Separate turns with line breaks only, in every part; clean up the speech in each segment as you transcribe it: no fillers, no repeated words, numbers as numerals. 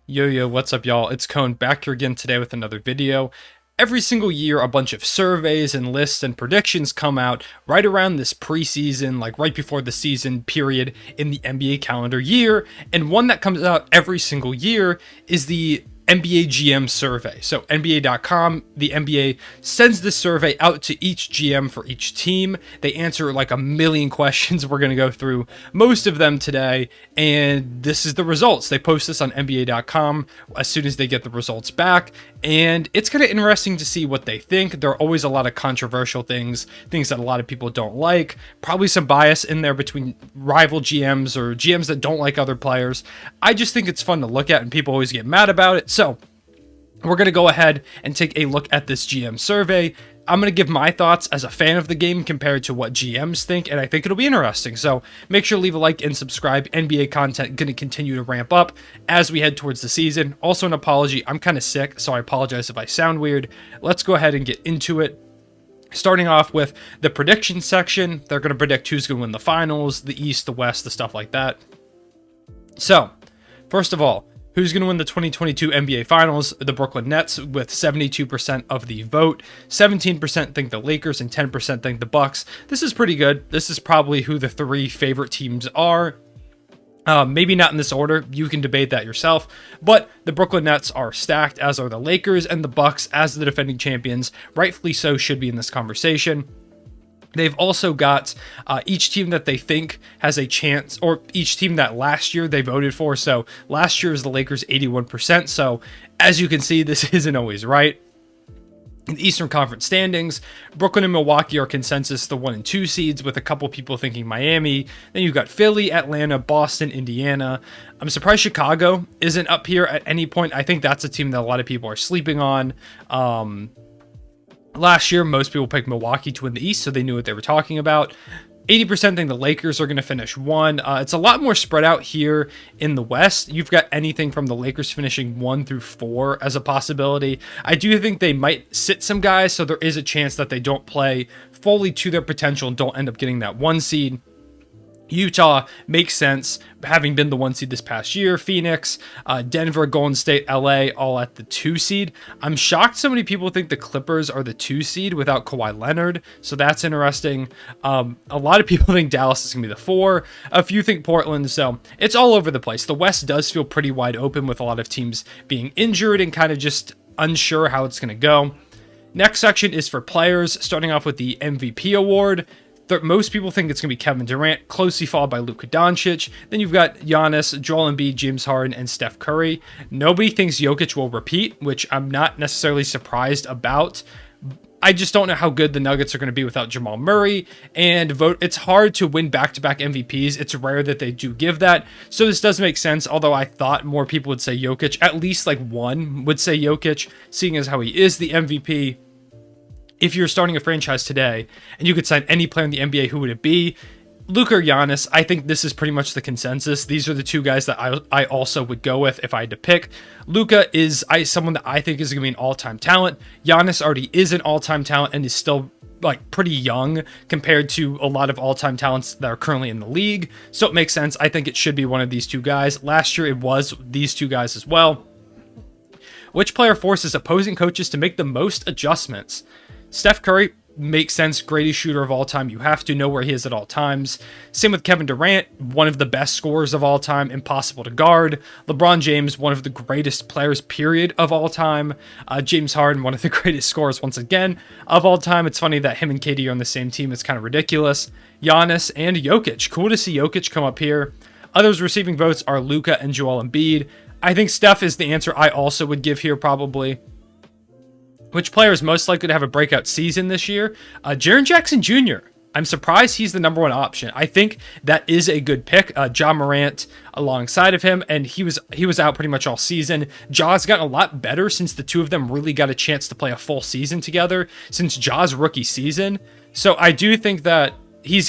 Yo, what's up, y'all? It's Cone back here again today with another video. Every single year, a bunch of surveys and lists and predictions come out right around this preseason, like right before the season period in the NBA calendar year. And one that comes out every single year is the NBA GM survey. So NBA.com, the NBA sends this survey out to each GM for each team. They answer like a million questions. We're going to go through most of them today. And this is the results. They post this on NBA.com as soon as they get the results back. And it's kind of interesting to see what they think. There are always a lot of controversial things that a lot of people don't like. Probably some bias in there between rival GMs or GMs that don't like other players. I just think it's fun to look at, and people always get mad about it. So we're going to go ahead and take a look at this GM survey. I'm going to give my thoughts as a fan of the game compared to what GMs think, and I think it'll be interesting. So make sure to leave a like and subscribe. NBA content going to continue to ramp up as we head towards the season. Also, an apology. I'm kind of sick, so I apologize if I sound weird. Let's go ahead and get into it. Starting off with the prediction section. They're going to predict who's going to win the finals, the East, the West, the stuff like that. So, first of all, who's going to win the 2022 NBA Finals? The Brooklyn Nets with 72% of the vote. 17% think the Lakers and 10% think the Bucks. This is pretty good. This is probably who the three favorite teams are. Maybe not in this order. You can debate that yourself. But the Brooklyn Nets are stacked, as are the Lakers, and the Bucks, as the defending champions, rightfully so, should be in this conversation. They've also got each team that they think has a chance, or each team that last year they voted for. So last year was the Lakers 81%. So as you can see, this isn't always right. In the Eastern Conference standings, Brooklyn and Milwaukee are consensus the 1 and 2 seeds, with a couple people thinking Miami. Then you've got Philly, Atlanta, Boston, Indiana. I'm surprised Chicago isn't up here at any point. I think that's a team that a lot of people are sleeping on. Last year, most people picked Milwaukee to win the East, so they knew what they were talking about. 80% think the Lakers are going to finish 1. It's a lot more spread out here in the West. You've got anything from the Lakers finishing 1 through 4 as a possibility. I do think they might sit some guys, so there is a chance that they don't play fully to their potential and don't end up getting that 1 seed. Utah makes sense, having been the 1 seed this past year. Phoenix, Denver, Golden State, LA, all at the 2 seed. I'm shocked so many people think the Clippers are the 2 seed without Kawhi Leonard, so that's interesting. A lot of people think Dallas is going to be the 4. A few think Portland, so it's all over the place. The West does feel pretty wide open, with a lot of teams being injured and kind of just unsure how it's going to go. Next section is for players, starting off with the MVP award. Most people think it's going to be Kevin Durant, closely followed by Luka Doncic. Then you've got Giannis, Joel Embiid, James Harden, and Steph Curry. Nobody thinks Jokic will repeat, which I'm not necessarily surprised about. I just don't know how good the Nuggets are going to be without Jamal Murray. And it's hard to win back-to-back MVPs. It's rare that they do give that. So this does make sense, although I thought more people would say Jokic. At least like one would say Jokic, seeing as how he is the MVP. If you're starting a franchise today and you could sign any player in the NBA, who would it be? Luka or Giannis? I think this is pretty much the consensus. These are the two guys that I also would go with if I had to pick. Luka is someone that I think is going to be an all-time talent. Giannis already is an all-time talent and is still like pretty young compared to a lot of all-time talents that are currently in the league. So it makes sense. I think it should be one of these two guys. Last year it was these two guys as well. Which player forces opposing coaches to make the most adjustments? Steph Curry makes sense. Greatest shooter of all time. You have to know where he is at all times. Same with Kevin Durant, one of the best scorers of all time, impossible to guard. LeBron James, one of the greatest players, period, of all time. James Harden, one of the greatest scorers, once again, of all time. It's funny that him and KD are on the same team. It's kind of ridiculous. Giannis and Jokic. Cool to see Jokic come up here. Others receiving votes are Luka and Joel Embiid. I think Steph is the answer I also would give here, probably. Which player is most likely to have a breakout season this year? Jaren Jackson Jr. I'm surprised he's the number 1 option. I think that is a good pick. Ja Morant alongside of him, and he was out pretty much all season. Ja's gotten a lot better since the two of them really got a chance to play a full season together since Ja's rookie season. So I do think that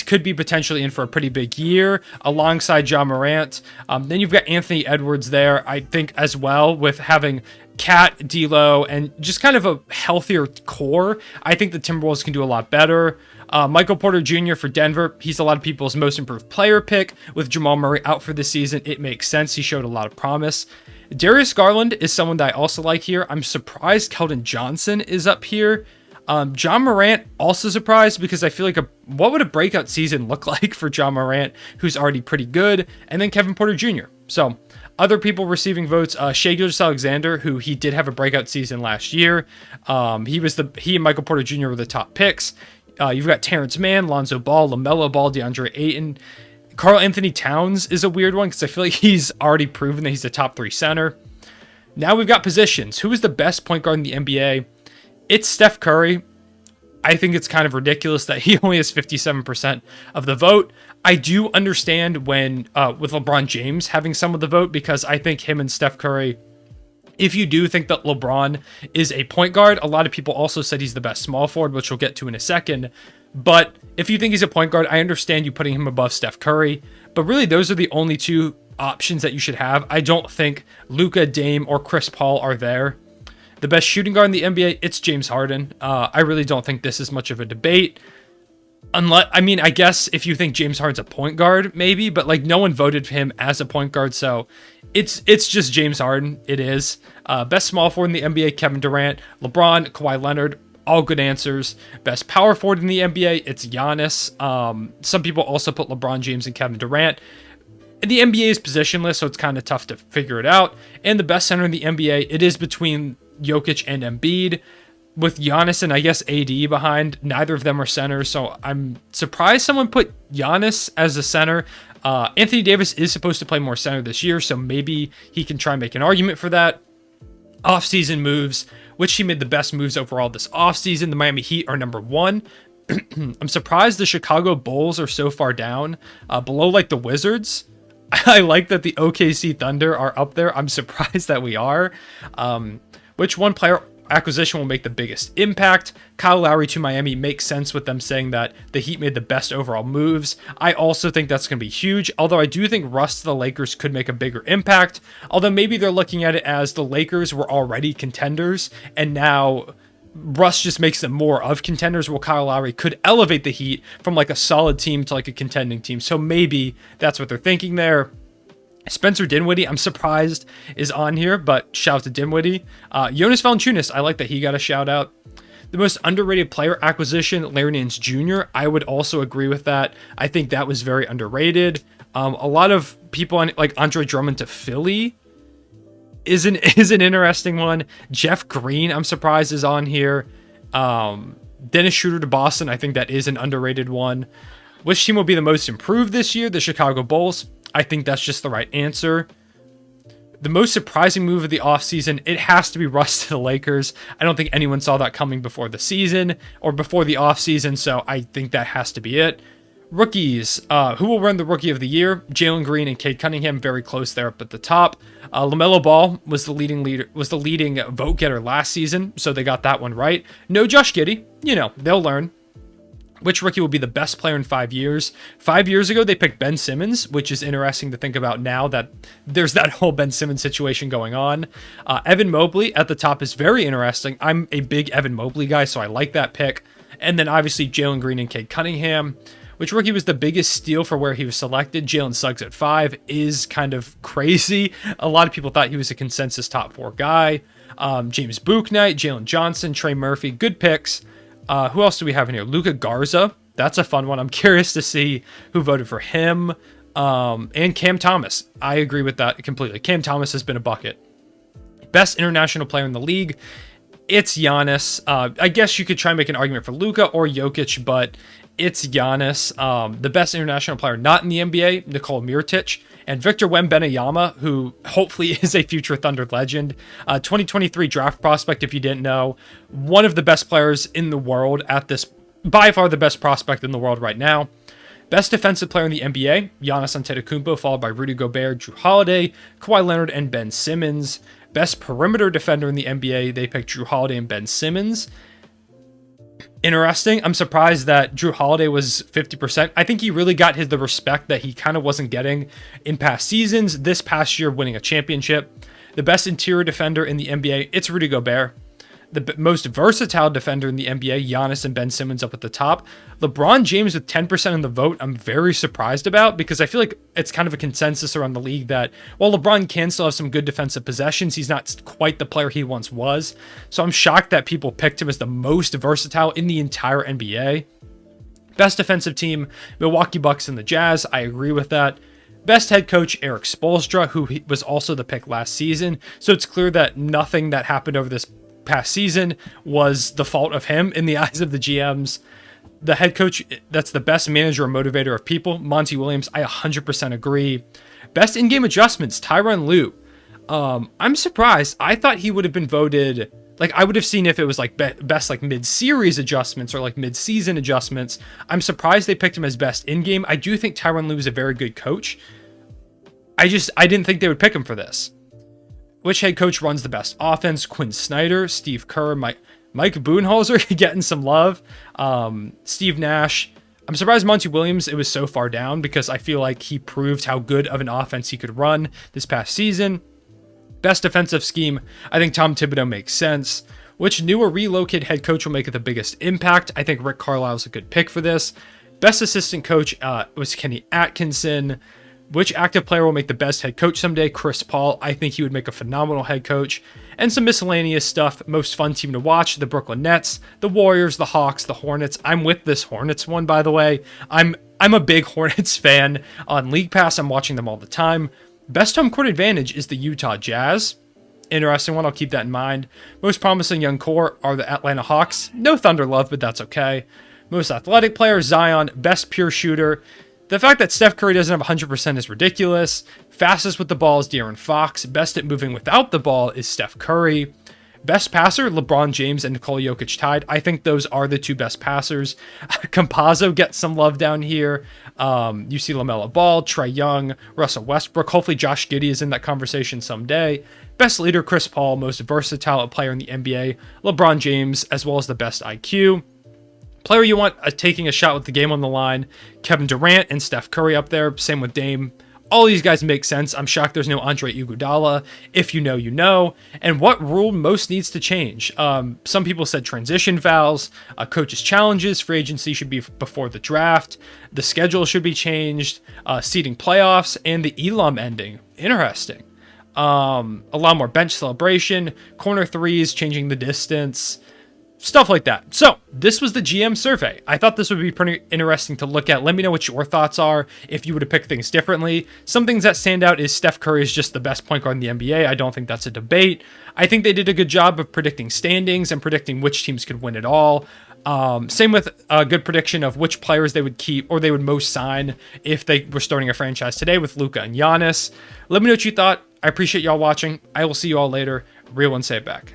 could be potentially in for a pretty big year alongside Ja Morant. Then you've got Anthony Edwards there, I think, as well, with having Cat, D'Lo, and just kind of a healthier core. I think the Timberwolves can do a lot better. Michael Porter Jr. for Denver. He's a lot of people's most improved player pick. With Jamal Murray out for the season, it makes sense. He showed a lot of promise. Darius Garland is someone that I also like here. I'm surprised Keldon Johnson is up here. John Morant, also surprised because I feel like what would a breakout season look like for John Morant, who's already pretty good, and then Kevin Porter Jr. So other people receiving votes, Shai Gilgeous-Alexander, who he did have a breakout season last year. He and Michael Porter Jr. were the top picks. You've got Terrence Mann, Lonzo Ball, LaMelo Ball, DeAndre Ayton. Karl Anthony Towns is a weird one because I feel like he's already proven that he's a top 3 center. Now we've got positions. Who is the best point guard in the NBA? It's Steph Curry. I think it's kind of ridiculous that he only has 57% of the vote. I do understand when with LeBron James having some of the vote, because I think him and Steph Curry, if you do think that LeBron is a point guard, a lot of people also said he's the best small forward, which we'll get to in a second. But if you think he's a point guard, I understand you putting him above Steph Curry. But really, those are the only 2 options that you should have. I don't think Luka, Dame, or Chris Paul are there. The best shooting guard in the NBA, it's James Harden. I really don't think this is much of a debate. I guess if you think James Harden's a point guard, maybe, but like no one voted for him as a point guard, so it's just James Harden. It is. Best small forward in the NBA, Kevin Durant, LeBron, Kawhi Leonard, all good answers. Best power forward in the NBA, it's Giannis. Some people also put LeBron James and Kevin Durant. The NBA is positionless, so it's kind of tough to figure it out. And the best center in the NBA, it is between Jokic and Embiid, with Giannis and I guess AD behind. Neither of them are centers, so I'm surprised someone put Giannis as a center. Anthony Davis is supposed to play more center this year, so maybe he can try and make an argument for that. Offseason moves, which he made the best moves overall this offseason. The Miami Heat are number 1. I'm surprised the Chicago Bulls are so far down, below like the Wizards. I like that the OKC Thunder are up there. I'm surprised that we are. Which one player acquisition will make the biggest impact? Kyle Lowry to Miami makes sense with them saying that the Heat made the best overall moves. I also think that's going to be huge, although I do think Russ to the Lakers could make a bigger impact, although maybe they're looking at it as the Lakers were already contenders, and now Russ just makes them more of contenders, while Kyle Lowry could elevate the Heat from like a solid team to like a contending team. So maybe that's what they're thinking there. Spencer Dinwiddie, I'm surprised, is on here, but shout out to Dinwiddie. Jonas Valanciunas, I like that he got a shout out. The most underrated player acquisition, Larry Nance Jr., I would also agree with that. I think that was very underrated. A lot of people on like Andre Drummond to Philly is an interesting one. Jeff Green, I'm surprised, is on here. Dennis Schroeder to Boston, I think that is an underrated one. Which team will be the most improved this year? The Chicago Bulls. I think that's just the right answer. The most surprising move of the offseason, it has to be Russ to the Lakers. I don't think anyone saw that coming before the season or before the offseason, so I think that has to be it. Rookies, who will run the Rookie of the Year? Jalen Green and Cade Cunningham, very close there up at the top. LaMelo Ball was the leading vote getter last season, so they got that one right. No Josh Giddey, they'll learn. Which rookie will be the best player in 5 years? 5 years ago, they picked Ben Simmons, which is interesting to think about now that there's that whole Ben Simmons situation going on. Evan Mobley at the top is very interesting. I'm a big Evan Mobley guy, so I like that pick. And then obviously Jalen Green and Cade Cunningham. Which rookie was the biggest steal for where he was selected? Jalen Suggs at 5 is kind of crazy. A lot of people thought he was a consensus top 4 guy. James Bouknight, Jalen Johnson, Trey Murphy, good picks. Who else do we have in here? Luka Garza. That's a fun one. I'm curious to see who voted for him. And Cam Thomas. I agree with that completely. Cam Thomas has been a bucket. Best international player in the league. It's Giannis. I guess you could try and make an argument for Luka or Jokic, but it's Giannis. The best international player not in the NBA, Nikola Mirotic. And Victor Wembanyama, who hopefully is a future Thunder legend. 2023 draft prospect, if you didn't know. One of the best players in the world at this, by far the best prospect in the world right now. Best defensive player in the NBA, Giannis Antetokounmpo, followed by Rudy Gobert, Jrue Holiday, Kawhi Leonard, and Ben Simmons. Best perimeter defender in the NBA, they picked Jrue Holiday and Ben Simmons. Interesting. I'm surprised that Jrue Holiday was 50%. I think he really got the respect that he kind of wasn't getting in past seasons. This past year, winning a championship. The best interior defender in the NBA, it's Rudy Gobert. the most versatile defender in the NBA, Giannis and Ben Simmons up at the top. LeBron James with 10% in the vote, I'm very surprised about, because I feel like it's kind of a consensus around the league that while LeBron can still have some good defensive possessions, he's not quite the player he once was. So I'm shocked that people picked him as the most versatile in the entire NBA. Best defensive team, Milwaukee Bucks and the Jazz. I agree with that. Best head coach, Eric Spoelstra, who was also the pick last season. So it's clear that nothing that happened over this past season was the fault of him in the eyes of the GMs. The head coach, that's the best manager or motivator of people, Monty Williams. I 100% agree. Best in-game adjustments, Tyronn Lue. I'm surprised. I thought he would have been voted, like I would have seen if it was like best like mid-series adjustments or like mid-season adjustments. I'm surprised they picked him as best in-game. I do think Tyronn Lue is a very good coach. I didn't think they would pick him for this. Which head coach runs the best offense? Quinn Snyder, Steve Kerr, Mike Budenholzer getting some love. Steve Nash. I'm surprised Monty Williams, it was so far down, because I feel like he proved how good of an offense he could run this past season. Best defensive scheme, I think Tom Thibodeau makes sense. Which new or relocated head coach will make the biggest impact? I think Rick Carlisle's a good pick for this. Best assistant coach was Kenny Atkinson. Which active player will make the best head coach someday? Chris Paul. I think he would make a phenomenal head coach. And some miscellaneous stuff. Most fun team to watch, the Brooklyn Nets, the Warriors, the Hawks, the Hornets. I'm with this Hornets one, by the way. I'm a big Hornets fan. On League Pass, I'm watching them all the time. Best home court advantage is the Utah Jazz. Interesting one, I'll keep that in mind. Most promising young core are the Atlanta Hawks. No Thunder love, but that's okay. Most athletic player, Zion. Best pure shooter. The fact that Steph Curry doesn't have 100% is ridiculous. Fastest with the ball is De'Aaron Fox. Best at moving without the ball is Steph Curry. Best passer, LeBron James and Nikola Jokic tied. I think those are the two best passers. Campazzo gets some love down here. You see LaMelo Ball, Trae Young, Russell Westbrook. Hopefully Josh Giddey is in that conversation someday. Best leader, Chris Paul. Most versatile player in the NBA, LeBron James, as well as the best IQ. Player you want taking a shot with the game on the line, Kevin Durant and Steph Curry up there. Same with Dame. All these guys make sense. I'm shocked there's no Andre Iguodala. If you know, you know. And what rule most needs to change? Some people said transition fouls, coaches' challenges, free agency should be before the draft. The schedule should be changed, seeding playoffs, and the Elam ending. Interesting. A lot more bench celebration, corner threes, changing the distance. Stuff like that. So this was the GM survey. I thought this would be pretty interesting to look at. Let me know what your thoughts are if you would have picked things differently. Some things that stand out is Steph Curry is just the best point guard in the NBA. I don't think that's a debate. I think they did a good job of predicting standings and predicting which teams could win it all. Same with a good prediction of which players they would keep or they would most sign if they were starting a franchise today with Luka and Giannis. Let me know what you thought. I appreciate y'all watching. I will see you all later. Real one, say it back.